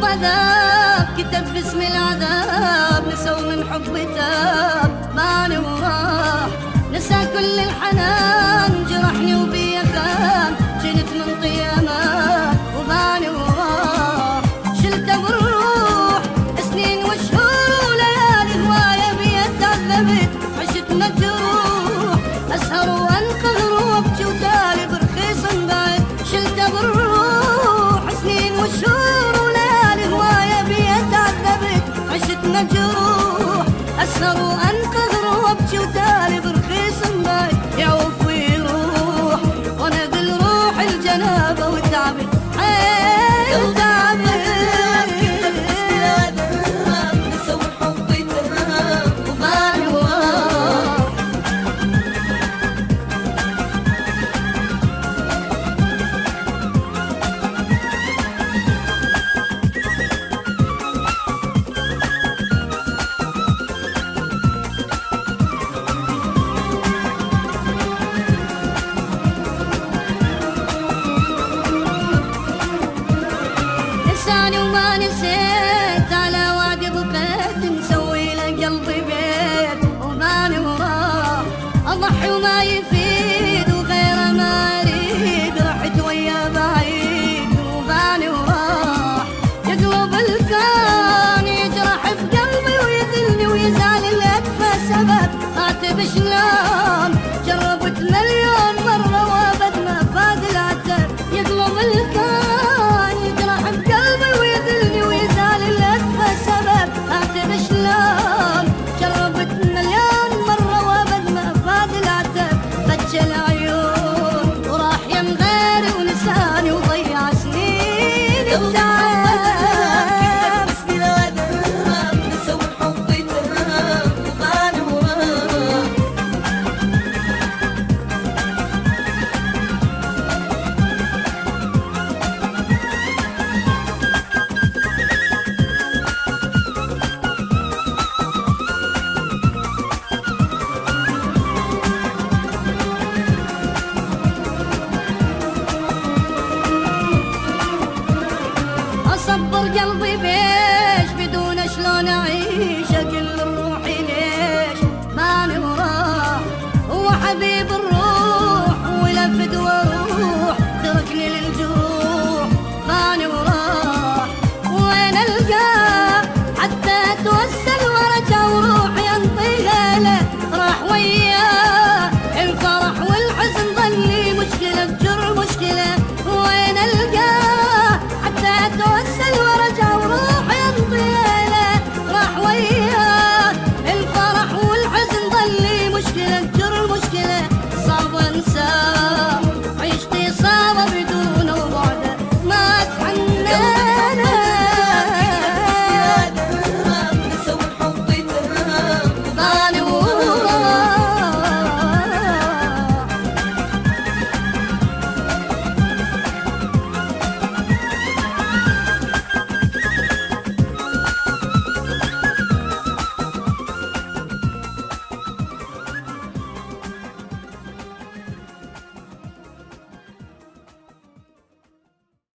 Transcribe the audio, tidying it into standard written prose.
الحب ذاب كتب باسم العذاب، نسوا من حب تاب بان وراح، نسى كل الحنان جرحني وبي خان، جنت من قيامه وبان وراح، شلته بالروح سنين وشهور وليالي هوايه بي تعذبت عشت مجروح، اسهر وانقذ وابكي وتالي برخيص بعد، شلته بالروح سنين وشهور وليالي هوايه بي تعذبت عشت مجروح، اسهر وانقذ وابكي وتالي برخيص بعد، يعوف ويروح وانا بالروح الجنابه وتعبت حيل تعبت. نساني وما نسيت على وعد بقيت، مسوي له قلبي بيت وماني وراه، اضحي وما يفيد وغيره ما اريد، رحت ويا بعيد وباني وراح، يقلب الكون يجرح في قلبي ويذلني ويزعل اللي اكفى سبب، اعتب شلون